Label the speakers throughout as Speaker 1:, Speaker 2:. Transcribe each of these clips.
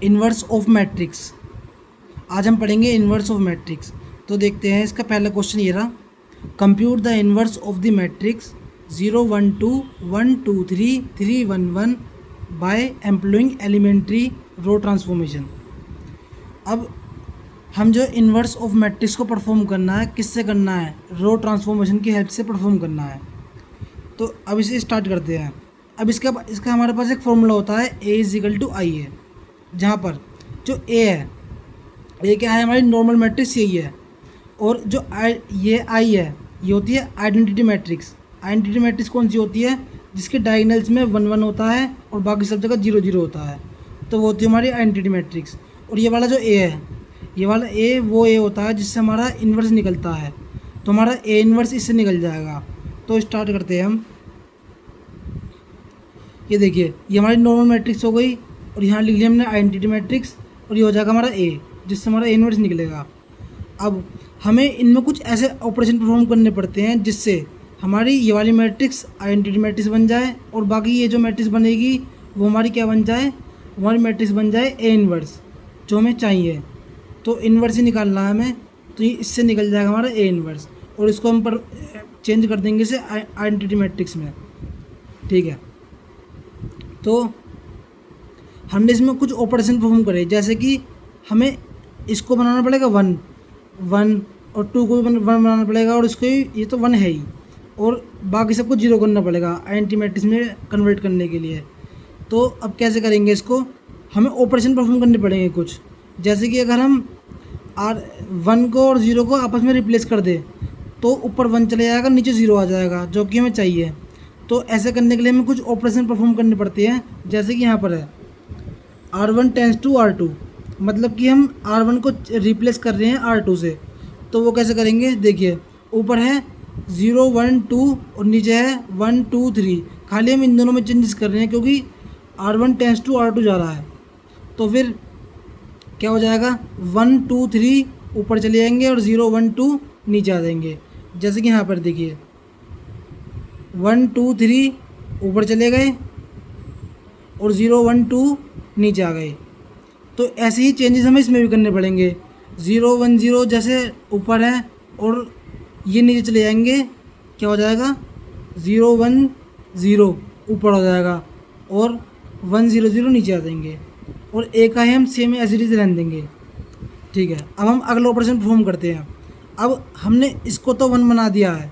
Speaker 1: Inverse of matrix. आज हम पढ़ेंगे इन्वर्स ऑफ मैट्रिक्स। तो देखते हैं, इसका पहला क्वेश्चन ये रहा, compute the inverse of the matrix 0 1 2 1 2 3 3 1 1 by employing elementary row transformation. अब हम जो इन्वर्स ऑफ मैट्रिक्स को परफॉर्म करना है, किससे करना है? रो ट्रांसफॉर्मेशन की हेल्प से परफॉर्म करना है। तो अब इसे स्टार्ट करते हैं। अब इसका हमारे पास एक फॉर्मूला होता है, ए इज इक्वल टू आई है, जहाँ पर जो ए है, ये क्या है? हमारी नॉर्मल मैट्रिक्स यही है। और जो ये आई है, ये होती है आइडेंटिटी मैट्रिक्स। आइडेंटिटी मैट्रिक्स कौन सी होती है? जिसके डायगोनल्स में 1 1 होता है और बाकी सब जगह 0 0 होता है, तो वो होती है हमारी आइडेंटिटी मैट्रिक्स। और ये वाला जो ए है, ये वाला ए वो ए होता है जिससे हमारा इन्वर्स निकलता है, तो हमारा ए इन्वर्स इससे निकल जाएगा। तो स्टार्ट करते हैं हम। ये देखिए, ये हमारी नॉर्मल मैट्रिक्स हो गई और यहाँ लिख लिया हमने आइडेंटिटी मैट्रिक्स, और ये हो जाएगा हमारा ए, जिससे हमारा ए इन्वर्स निकलेगा। अब हमें इनमें कुछ ऐसे ऑपरेशन परफॉर्म करने पड़ते हैं जिससे हमारी ये वाली मैट्रिक्स आइडेंटिटी मैट्रिक्स बन जाए, और बाकी ये जो मैट्रिक्स बनेगी वो हमारी क्या बन जाए? हमारी मैट्रिक्स बन जाए ए इन्वर्स, जो हमें चाहिए। तो इन्वर्स ही निकालना है हमें, तो ये इससे निकल जाएगा हमारा ए इन्वर्स, और इसको हम पर चेंज कर देंगे इसे आइडेंटिटी मैट्रिक्स में। ठीक है, तो हमने इसमें कुछ ऑपरेशन परफॉर्म करे, जैसे कि हमें इसको बनाना पड़ेगा 1 1 और 2 को भी 1 बनाना पड़ेगा, और इसको ये तो 1 है ही, और बाकी सबको 0 करना पड़ेगा आइडेंटिटी मैट्रिक्स में कन्वर्ट करने के लिए। तो अब कैसे करेंगे इसको? हमें ऑपरेशन परफॉर्म करने पड़ेंगे कुछ, जैसे कि अगर हम 1 को और 0 को आपस में रिप्लेस कर दे तो ऊपर 1 चले जाएगा, नीचे 0 आ जाएगा, जो कि हमें चाहिए। तो ऐसे करने के लिए हमें कुछ ऑपरेशन परफॉर्म करने पड़ते हैं, जैसे कि यहाँ पर है R1 टेंस टू R2, मतलब कि हम R1 को रिप्लेस कर रहे हैं R2 से। तो वो कैसे करेंगे? देखिए, ऊपर है 0 1 2 और नीचे है 1 2 3, खाली हम इन दोनों में चेंजेस कर रहे हैं क्योंकि R1 टेंस टू R2 जा रहा है। तो फिर क्या हो जाएगा? 1 2 3 ऊपर चले जाएंगे और 0 1 2 नीचे आ जाएंगे। जैसे कि यहाँ पर देखिए 1 2 3 ऊपर चले गए और 0 1 2 नीचे आ गए। तो ऐसे ही चेंजेस हमें इसमें भी करने पड़ेंगे। 0 1 0 जैसे ऊपर है और ये नीचे चले जाएंगे, क्या हो जाएगा? 0 1 0 ऊपर हो जाएगा और 1 0 0 नीचे आ जाएंगे, और एक का ही हम सेम एज इट इज रहने देंगे। ठीक है, अब हम अगला ऑपरेशन परफॉर्म करते हैं। अब हमने इसको तो 1 बना दिया है,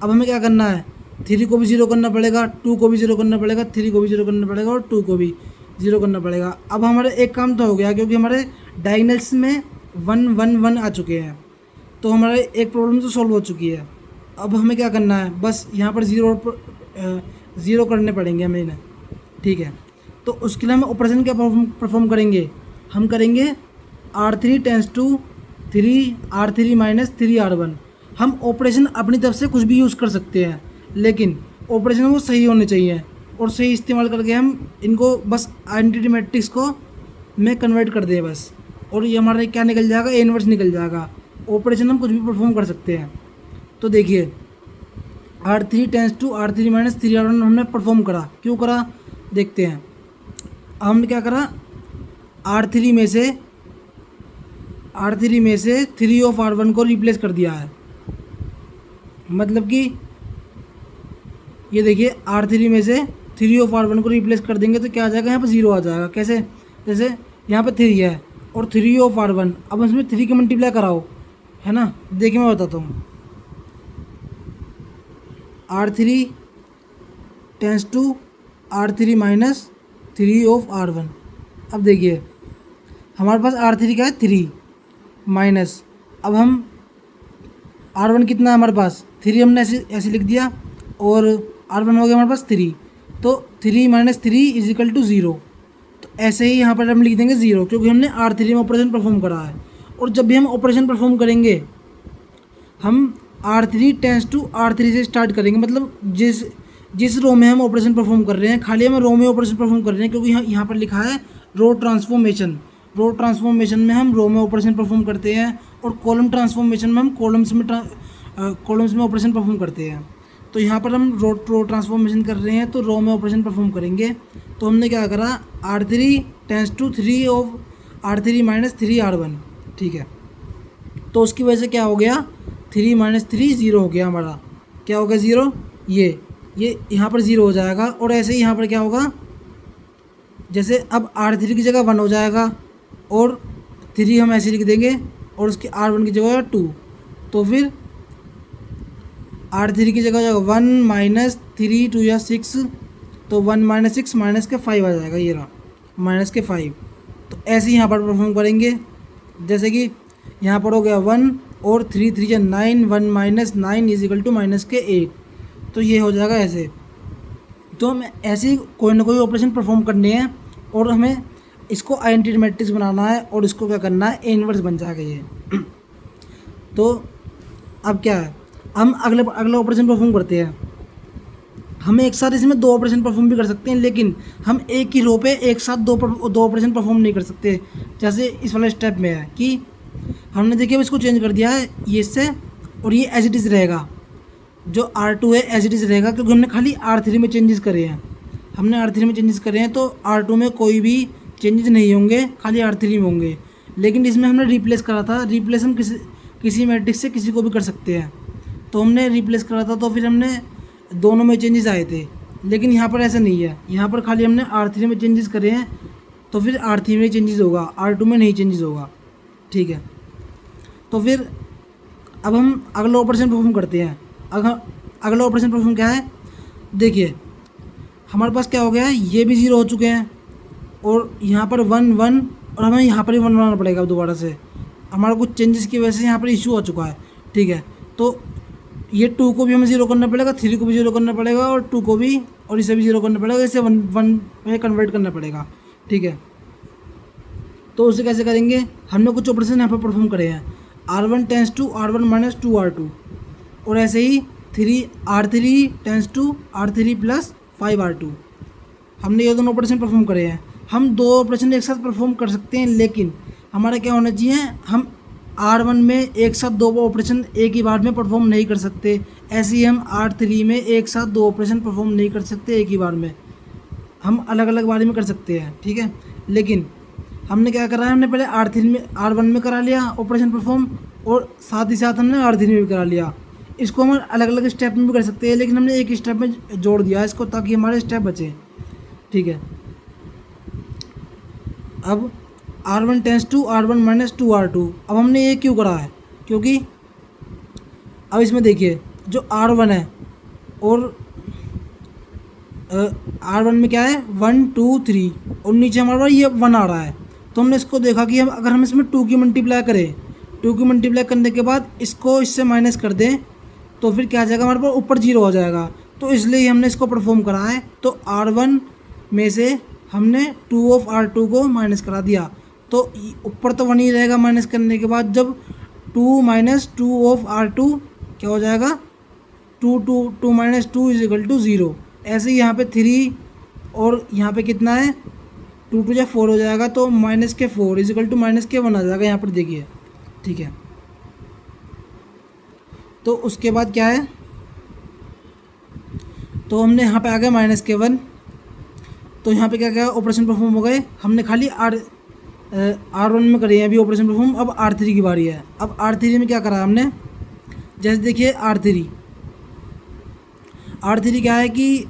Speaker 1: अब हमें क्या करना है? 3 को भी 0 करना पड़ेगा, 2 को भी 0 करना पड़ेगा, 3 को भी 0 करना पड़ेगा और 2 को भी 0 करना पड़ेगा। अब हमारे एक काम तो हो गया, क्योंकि हमारे डायगोनल्स में 1 1 1 आ चुके हैं, तो हमारे एक प्रॉब्लम तो सॉल्व हो चुकी है। अब हमें क्या करना है? बस यहाँ पर 0 करने पड़ेंगे हमें इन्हें। ठीक है, तो उसके लिए हम ऑपरेशन क्या परफॉर्म करेंगे? हम करेंगे R3 tense to 3 R3 minus 3 R1। हम ऑपरेशन अपनी तरफ से कुछ भी यूज़ कर सकते हैं, लेकिन ऑपरेशन वो सही होने चाहिए, और सही इस्तेमाल करके हम इनको बस आइडेंटिटी मैट्रिक्स को में कन्वर्ट कर दें बस, और ये हमारा क्या निकल जाएगा? ए इन्वर्स निकल जाएगा। ऑपरेशन हम कुछ भी परफॉर्म कर सकते हैं। तो देखिए, R3 tense to R3 minus 3 R1 हमने परफॉर्म करा। क्यों करा? देखते हैं। अब हमने क्या करा? R3 में से 3 ऑफ R1 को रिप्लेस कर दिया है, मतलब कि ये देखिए R3 में से 3 ऑफ R1 को रिप्लेस कर देंगे तो क्या आ जाएगा? यहाँ पर 0 आ जाएगा। कैसे? जैसे यहाँ पर 3 है और 3 ऑफ R1, अब इसमें 3 की मल्टीप्लाई कराओ, है ना? देखिए मैं बताता हूँ। R3 tense to R3 minus 3 of R1। अब देखिए हमारे पास R3 का है 3 माइनस, अब हम R1 कितना है हमारे पास? 3 हमने ऐसे लिख दिया, और R1 हो गया हमारे पास 3, तो 3 माइनस 3 इज इक्वल टू 0। तो ऐसे ही यहाँ पर हम लिख देंगे 0, क्योंकि हमने R3 में ऑपरेशन परफॉर्म करा है। और जब भी हम ऑपरेशन परफॉर्म करेंगे, हम R3 टेंस टू R3 से स्टार्ट करेंगे, मतलब जिस रो में हम ऑपरेशन परफॉर्म कर रहे हैं, खाली हम रो में ऑपरेशन परफॉर्म कर रहे हैं, क्योंकि यहाँ पर लिखा है रो ट्रांसफॉर्मेशन। रो ट्रांसफॉर्मेशन में हम रो में ऑपरेशन परफॉर्म करते हैं, और कॉलम ट्रांसफॉर्मेशन में हम कॉलम्स में ऑपरेशन परफॉर्म करते हैं। तो यहाँ पर हम रो ट्रांसफॉर्मेशन कर रहे हैं, तो रो में ऑपरेशन परफॉर्म करेंगे। तो हमने क्या करा? R3 tense to 3 of R3 minus 3R1, ठीक है। तो उसकी वजह से क्या हो गया, 3 माइनस 3 ज़ीरो हो गया हमारा, क्या हो गया ज़ीरो, ये यहाँ पर ज़ीरो हो जाएगा। और ऐसे ही यहाँ पर क्या होगा, जैसे अब R3 की जगह 1 हो जाएगा और 3 हम ऐसे लिख देंगे और उसके R1 की जगह 2, तो फिर R3 की जगह हो जाएगा 1 माइनस 3 2 या 6, तो 1 माइनस 6 माइनस के 5 आ जाएगा, ये रहा माइनस के 5। तो ऐसे ही यहाँ पर परफॉर्म करेंगे, जैसे कि यहाँ पर हो गया 1 और 3 3 या 9, 1 minus 9 is equal to minus के 8, तो ये हो जाएगा ऐसे। तो हमें ऐसे ही कोई ना कोई ऑपरेशन परफॉर्म करने हैं और हमें इसको आइडेंटिटी मैट्रिक्स बनाना है और इसको क्या करना है, ए इनवर्स बन जाएगा ये। तो अब क्या है, हम अगला ऑपरेशन परफॉर्म करते हैं। हमें एक साथ इसमें 2 ऑपरेशन परफॉर्म भी कर सकते हैं, लेकिन हम एक ही रो पे एक साथ दो ऑपरेशन परफॉर्म नहीं कर सकते। जैसे इस वाले स्टेप में है कि हमने देखिए अब इसको चेंज कर दिया है ये इससे, और ये एज इट इज़ रहेगा, जो R2 है एज इट इज़ रहेगा, क्योंकि हमने खाली R3 में चेंजेस करे हैं। हमने R3 में चेंजेस करे हैं, तो R2 में कोई भी चेंजेस नहीं होंगे, खाली R3 में होंगे। लेकिन इसमें हमने रिप्लेस करा था, रिप्लेस हम किसी मैट्रिक्स से किसी को भी कर सकते हैं, तो हमने रिप्लेस करा था, तो फिर हमने दोनों में चेंजेस आए थे। लेकिन यहाँ पर ऐसा नहीं है, यहाँ पर खाली हमने R3 में चेंजेस करे हैं, तो फिर R3 में चेंजेस होगा, R2 में नहीं चेंजेस होगा, ठीक है। तो फिर अब हम अगला ऑपरेशन परफॉर्म करते हैं। अगला ऑपरेशन परफॉर्म क्या है, देखिए हमारे पास क्या हो गया है, ये भी 0 हो चुके हैं और यहाँ पर 1 1, और हमें यहाँ पर ही 1 बनाना पड़ेगा दोबारा से, हमारा कुछ चेंजेस की वजह से यहाँ पर इशू हो चुका है, ठीक है। तो ये 2 को भी हमें 0 करना पड़ेगा, 3 को भी 0 करना पड़ेगा और 2 को भी, और इसे भी 0 करना पड़ेगा, इसे 1 1 में कन्वर्ट करना पड़ेगा, ठीक है। तो उसे कैसे करेंगे, हमने कुछ ऑपरेशन यहाँ पर परफॉर्म करे हैं, R1 tends to R1 minus 2R2, और ऐसे ही R3 tense to R3 plus 5R2। हमने ये दोनों ऑपरेशन परफॉर्म करे हैं। हम 2 ऑपरेशन एक साथ परफॉर्म कर सकते हैं, लेकिन हमारा क्या होना चाहिए, हम R1 में एक साथ 2 ऑपरेशन एक ही बार में परफॉर्म नहीं कर सकते। ऐसे ही हम R3 में एक साथ 2 ऑपरेशन परफॉर्म नहीं कर सकते एक ही बार में, हम अलग अलग बारे में कर सकते हैं, ठीक है। लेकिन हमने क्या करा है, हमने पहले R1 में करा लिया ऑपरेशन परफॉर्म, और साथ ही साथ हमने R3 में भी करा लिया। इसको हम अलग अलग स्टेप में भी कर सकते हैं, लेकिन हमने एक स्टेप में जोड़ दिया इसको, ताकि हमारे स्टेप बचे, ठीक है। अब R1 tends to R1 minus 2R2। अब हमने ये क्यों करा है, क्योंकि अब इसमें देखिए जो R1 है और R1 में क्या है 1 2 3, और नीचे हमारे पास ये 1 आ रहा है। तो हमने इसको देखा कि अगर हम इसमें 2 की मल्टीप्लाई करें, 2 की मल्टीप्लाई करने के बाद इसको इससे माइनस कर दें, तो फिर क्या आ जाएगा, हमारे पास ऊपर 0 हो जाएगा। तो इसलिए हमने इसको परफॉर्म करा है। तो R1 में से हमने 2 ऑफ R2 को माइनस करा दिया, तो ऊपर तो 1 ही रहेगा माइनस करने के बाद। जब 2 माइनस 2 ऑफ R2 क्या हो जाएगा, 2 माइनस 2 इज इक्वल टू 0। ऐसे ही यहाँ पे 3 और यहाँ पे कितना है 2 2 या 4 हो जाएगा, तो माइनस के 4 इज इक्वल टू माइनस के 1 आ जाएगा यहाँ पर, देखिए, ठीक है। तो उसके बाद क्या है, तो हमने यहाँ पे आ गया माइनस के 1। तो यहाँ पे क्या क्या ऑपरेशन परफॉर्म हो गए, हमने खाली R1 में करे हैं अभी ऑपरेशन परफॉर्म। अब R3 की बारी है। अब R3 में क्या करा है हमने, जैसे देखिए R3 क्या है कि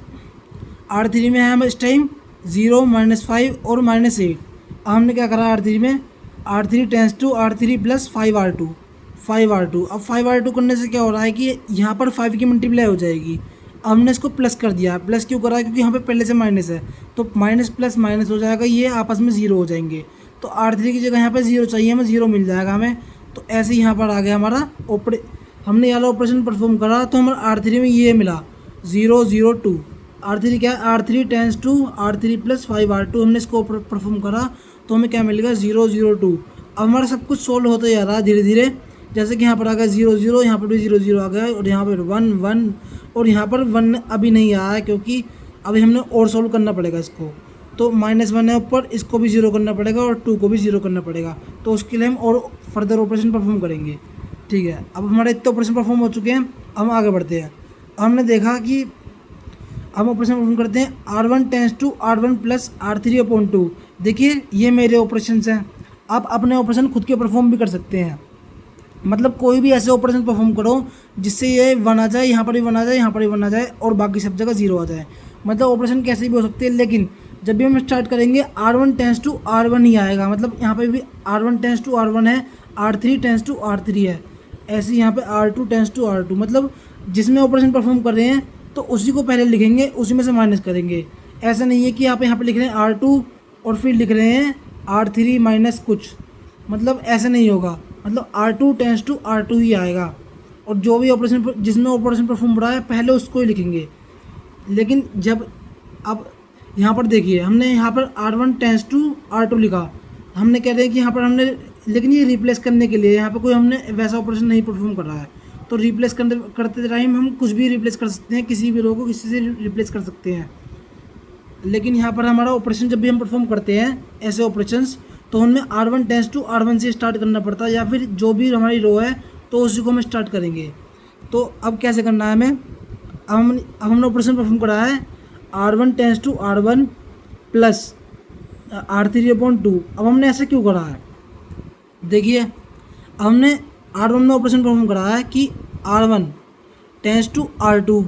Speaker 1: R3 में है हम इस टाइम 0 -5 और -8। अब हमने क्या करा R3 में, R3 tense to R3 plus 5R2। अब 5R2 करने से क्या हो रहा है कि यहाँ पर 5 की मल्टीप्लाई हो जाएगी। अब हमने इसको प्लस कर दिया। प्लस क्यों करा है, क्योंकि यहाँ पे पहले से माइनस है, तो माइनस प्लस माइनस हो जाएगा, ये आपस में 0 हो जाएंगे। तो R3 की जगह यहाँ पे 0 चाहिए हमें, 0 मिल जाएगा हमें। तो ऐसे ही यहाँ पर आ गया हमारा हमने ये वाला ऑपरेशन परफॉर्म करा, तो हमारा R3 में ये मिला 0 0 2। R3 क्या है, R3 tense to R3 plus 5R2। हमने इसको परफॉर्म करा तो हमें क्या मिलेगा 0 0 2। अब हमारा सब कुछ सोल्व होते जा रहा है धीरे धीरे। जैसे कि यहाँ पर आ गया 0 0, यहाँ पर भी 0 0 आ गया, और यहाँ पर 1 1, और यहाँ पर 1 अभी नहीं आया है, क्योंकि अभी हमने और सोल्व करना पड़ेगा इसको। तो -1 है ऊपर, इसको भी 0 करना पड़ेगा और 2 को भी 0 करना पड़ेगा। तो उसके लिए हम और फर्दर ऑपरेशन परफॉर्म करेंगे, ठीक है। अब हमारे इतने ऑपरेशन परफॉर्म हो चुके हैं, हम आगे बढ़ते हैं। हमने देखा कि हम ऑपरेशन परफॉर्म करते हैं R1 tends to R1 plus R3/2। देखिए ये मेरे ऑपरेशंस हैं। आप अपने ऑपरेशन खुद के परफॉर्म भी कर सकते हैं। मतलब कोई भी ऐसे ऑपरेशन परफॉर्म करो जिससे ये 1 आ जाए, यहाँ पर भी 1 आ जाए, यहाँ पर भी 1 आ जाए और बाकी सब जगह 0 आ जाए। मतलब ऑपरेशन कैसे भी हो सकते हैं, लेकिन जब भी हम स्टार्ट करेंगे R1 टेंस टू R1 ही आएगा। मतलब यहाँ पर भी R1 टेंस टू R1 है, R3 टेंस टू R3 है, ऐसे यहाँ पे R2 टेंस टू R2। मतलब जिसमें ऑपरेशन परफॉर्म कर रहे हैं तो उसी को पहले लिखेंगे, उसी में से माइनस करेंगे। ऐसा नहीं है कि आप यहाँ पे लिख रहे हैं R2 और फिर लिख रहे हैं R3 माइनस कुछ, मतलब ऐसा नहीं होगा। मतलब R2 टेंस टू R2 ही आएगा और जो भी ऑपरेशन जिसमें ऑपरेशन परफॉर्म हो रहा है पहले उसको ही लिखेंगे। लेकिन जब अब यहाँ पर देखिए, हमने यहाँ पर R1 टेंस टू R2 लिखा, हमने कह रहे हैं कि यहाँ पर हमने, लेकिन ये रिप्लेस करने के लिए यहाँ पर कोई हमने वैसा ऑपरेशन नहीं परफॉर्म कर रहा है। तो रिप्लेस करते टाइम हम कुछ भी रिप्लेस कर सकते हैं, किसी भी रो को किसी से रिप्लेस कर सकते हैं। लेकिन यहाँ पर हमारा ऑपरेशन जब भी हम परफॉर्म करते हैं ऐसे ऑपरेशंस, तो हमें R1 टेंस टू R1 से स्टार्ट करना पड़ता है, या फिर जो भी हमारी रो है तो उसी को हम स्टार्ट करेंगे। तो अब कैसे करना है हमें, अब हमने ऑपरेशन परफॉर्म करा है R1 tends to R1 plus R3/2। अब हमने ऐसे क्यों करा है, देखिए हमने R1 में ऑपरेशन परफॉर्म करा है कि R1 tends to R2,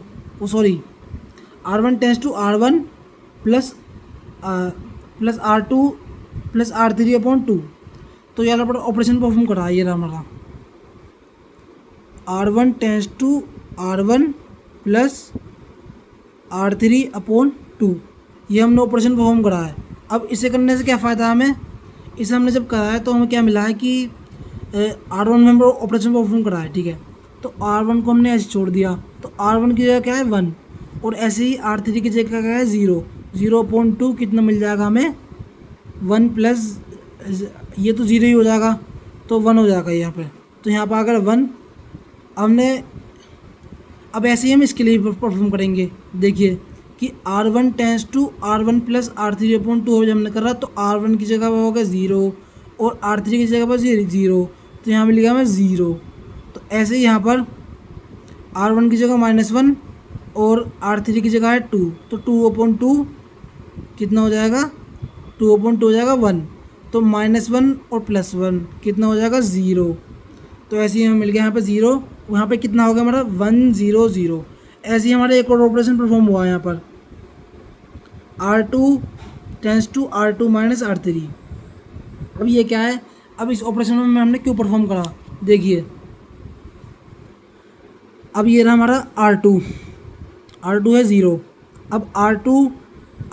Speaker 1: R1 tends to R1 plus R2 plus R3/2। तो यहाँ पर ऑपरेशन परफॉर्म करा है ये रहा हमारा R1 tends to R1 plus R3/2। ये हमने ऑपरेशन परफॉर्म करा है। अब इसे करने से क्या फ़ायदा हमें, इसे हमने जब करा है तो हमें क्या मिला है कि R1 में हमने ऑपरेशन परफॉर्म करा है, ठीक है। तो R1 को हमने ऐसे छोड़ दिया, तो R1 की जगह क्या है 1, और ऐसे ही R3 की जगह क्या है 0। 0.2 कितना मिल जाएगा हमें 1 प्लस, ये तो 0 ही हो जाएगा तो 1 हो जाएगा यहाँ पे। तो यहाँ पर अगर 1 हमने, अब ऐसे ही हम इसके लिए परफॉर्म करेंगे। देखिए कि R1 tends to R1 plus R3/2 जब हमने करा तो R1 की जगह पर होगा 0 और R3 की जगह पर 0, तो यहाँ पे लिखा है 0। तो ऐसे ही यहाँ पर R1 की जगह -1 और R3 की जगह है 2, तो 2/2 कितना हो जाएगा, 2/2 हो जाएगा 1। तो -1 और +1 कितना हो जाएगा 0। तो ऐसे ही हमें मिल गया यहाँ पे 0, यहाँ पे कितना हो गया हमारा 1 0 0। ऐसे ही हमारा एक और ऑपरेशन परफॉर्म हुआ यहाँ पर R2 tense to R2 minus R3। अब ये क्या है, अब इस ऑपरेशन में हमने क्यों परफॉर्म करा, देखिए अब ये रहा हमारा R2 है 0। अब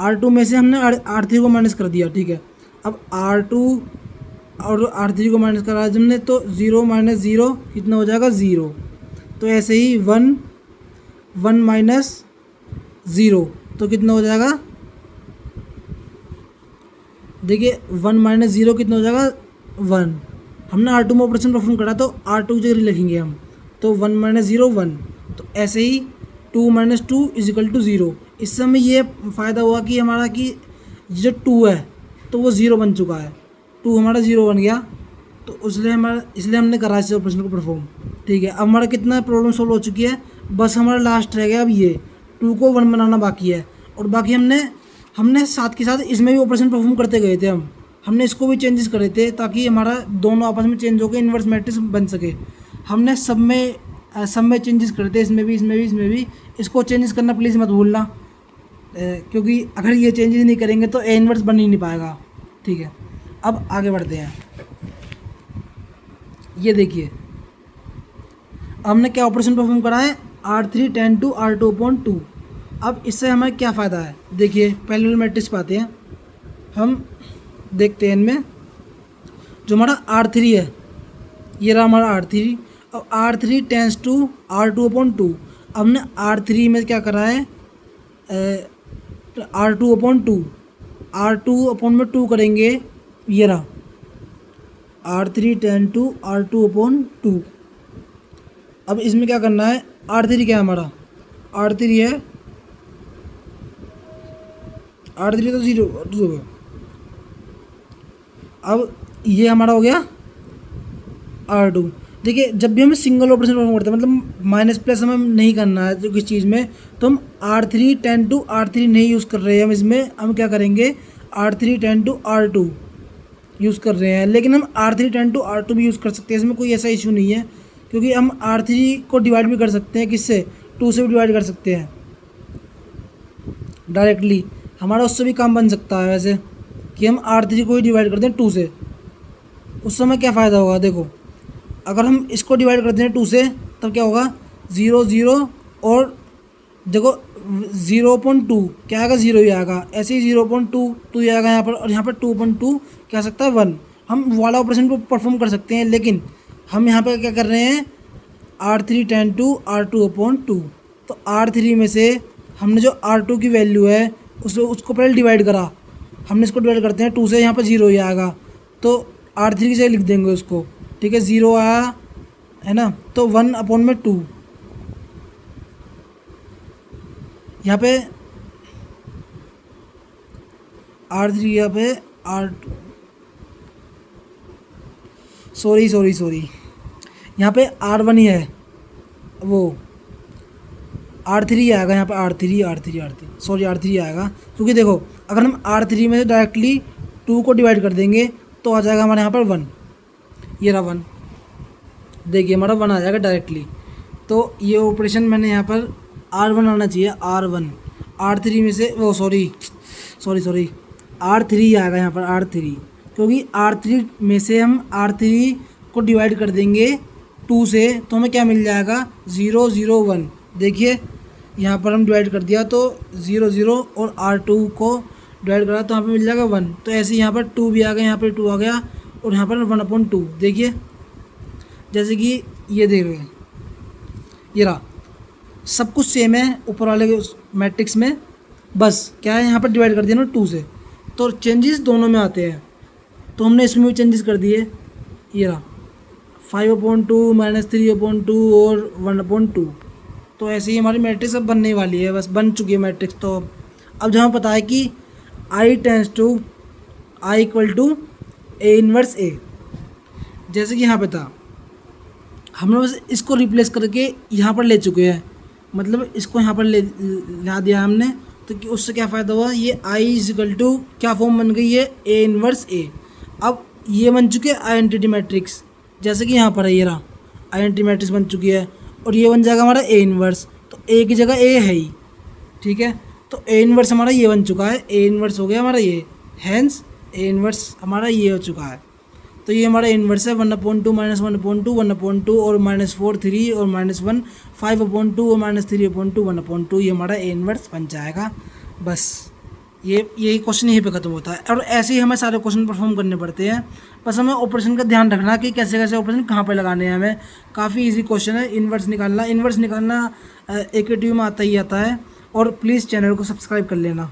Speaker 1: R2 में से हमने R3 को माइनस कर दिया, ठीक है। अब R2 और R3 को माइनस करा हमने तो 0 माइनस 0 कितना हो जाएगा 0। तो ऐसे ही 1 माइनस 0 तो कितना हो जाएगा, देखिए 1 माइनस 0 कितना हो जाएगा 1। हमने R2 में ऑपरेशन परफॉर्म करा तो R2 की जगह लिखेंगे हम, तो 1 माइनस 0 1। तो ऐसे ही 2 माइनस 2 इजिकल टू 0। इससे हमें ये फ़ायदा हुआ कि हमारा कि जो 2 है तो वो 0 बन चुका है, 2 हमारा 0 बन गया। तो इसलिए हमने करा इस ऑपरेशन को परफॉर्म, ठीक है। अब हमारा कितना प्रॉब्लम सॉल्व हो चुकी है, बस हमारा लास्ट रह गया अब ये 2 को 1 बनाना बाकी है। और बाकी हमने साथ के साथ इसमें भी ऑपरेशन परफॉर्म करते गए थे, हमने इसको भी चेंजेस करे थे ताकि हमारा दोनों आपस में चेंज होकर इन्वर्स मैट्रिक्स बन सके। हमने सब में चेंजेस करे थे, इसमें भी। इसको चेंजेस करना प्लीज़ मत भूलना, क्योंकि अगर ये चेंजेस नहीं करेंगे तो ए इन्वर्स बन ही नहीं पाएगा, ठीक है। अब आगे बढ़ते हैं। ये देखिए हमने क्या ऑपरेशन परफॉर्म करा है R3 टेन टू R2/2। अब इससे हमें क्या फ़ायदा है, देखिए पहले वाले मैट्रिक्स पाते हैं, हम देखते हैं इनमें जो हमारा R3 है, ये रहा हमारा R3। अब R3 टेंस टू R2/2। हमने R3 में क्या करा है R2/2, R2/2 करेंगे, ये रहा R3 टेन टू R2/2। अब इसमें क्या करना है, R3 क्या है हमारा, R3 तो 0 हो गया। अब ये हमारा हो गया R2। देखिए जब भी हम सिंगल ऑपरेशन परफॉर्म करते हैं, मतलब माइनस प्लस हमें नहीं करना है तो किस चीज़ में, तो हम R3 टेन टू R3 नहीं यूज़ कर रहे हैं, हम इसमें हम क्या करेंगे R3 ten to R2। Use कर रहे हैं, लेकिन हम R3 टेन टू R2 भी यूज़ कर सकते हैं, इसमें कोई ऐसा इशू नहीं है, क्योंकि हम R3 को डिवाइड भी कर सकते हैं, किससे, 2 से भी डिवाइड कर सकते हैं डायरेक्टली। हमारा उससे भी काम बन सकता है वैसे, कि हम R3 को ही डिवाइड कर दें 2 से। उस समय क्या फ़ायदा होगा, देखो अगर हम इसको डिवाइड करते हैं 2 से, तब क्या होगा, 0 0 और देखो 0.2 क्या आएगा, 0 ही आएगा। ऐसे ही 0.2 आएगा यहाँ पर, और यहाँ पर 2.2 क्या आ सकता है, 1। हम वाला ऑपरेशन को परफॉर्म कर सकते हैं, लेकिन हम यहाँ पर क्या कर रहे हैं, R3 टेन टू R2/2। तो R3 में से हमने जो R2 की वैल्यू है उसको पहले डिवाइड करा, हमने इसको डिवाइड करते हैं 2 से, यहाँ पर 0 ही आएगा, तो R3 की जगह लिख देंगे उसको, ठीक है। 0 आया है ना, तो 1/2 यहाँ पे R3, यहाँ पे R2, सॉरी यहाँ पे R1 ही है, वो R3 आएगा यहाँ पे, R3 सॉरी R3 आएगा, क्योंकि देखो अगर हम R3 में से डायरेक्टली 2 को डिवाइड कर देंगे तो आ जाएगा हमारे यहाँ पर 1, ये रहा 1, देखिए हमारा 1 आ जाएगा डायरेक्टली। तो ये ऑपरेशन मैंने यहाँ पर R1 आना चाहिए, R1, R3 में से वो सॉरी R3 आएगा यहाँ पर, R3, क्योंकि R3 में से हम R3 को डिवाइड कर देंगे 2 से, तो हमें क्या मिल जाएगा, 0 0 1। देखिए यहाँ पर हम डिवाइड कर दिया तो 0 0, और R2 को डिवाइड करा तो यहाँ पे मिल जाएगा 1। तो ऐसे यहाँ पर 2 भी आ गया, यहाँ पर 2 आ गया, और यहाँ पर 1/2। देखिए जैसे कि ये देख रहे हैं, ये रहा, सब कुछ सेम है ऊपर वाले मैट्रिक्स में, बस क्या है यहाँ पर डिवाइड कर दिया ना 2 से, तो चेंजेस दोनों में आते हैं, तो हमने इसमें भी चेंजेस कर दिए। ये रहा 5/2 -3/2 और 1/2। तो ऐसे ही हमारी मैट्रिक्स अब बनने वाली है, बस बन चुकी है मैट्रिक्स। तो अब जब हमें पता है कि I tends to I = A inverse A, जैसे कि यहाँ पे था, हमने बस इसको रिप्लेस करके यहाँ पर ले चुके हैं, मतलब इसको यहाँ पर ला दिया हमने, तो कि उससे क्या फ़ायदा हुआ, ये I = क्या फॉर्म बन गई है, A इन्वर्स A। अब ये बन चुके हैं आइडेंटिटी मैट्रिक्स, जैसे कि यहाँ पर है, ये रहा आइडेंटिटी मैट्रिक्स बन चुकी है, और ये बन जाएगा हमारा A इन्वर्स, तो A की जगह A है ही, ठीक है। तो A इन्वर्स हमारा ये बन चुका है, A इन्वर्स हो गया हमारा ये, हैंस A इन्वर्स हमारा ये हो चुका है। तो ये हमारा इन्वर्स है 1/2 -1/2 1/2 और -4 3 और -1 5/2 और -3/2 1/2, ये हमारा A इन्वर्स बन जाएगा। बस यही क्वेश्चन यहीं पे ख़त्म होता है, और ऐसे ही हमें सारे क्वेश्चन परफॉर्म करने पड़ते हैं। बस हमें ऑपरेशन का ध्यान रखना कि कैसे कैसे ऑपरेशन कहाँ पे लगाने हैं हमें। काफ़ी इजी क्वेश्चन है इन्वर्स निकालना एक ट्यूब में आता ही आता है। और प्लीज़ चैनल को सब्सक्राइब कर लेना।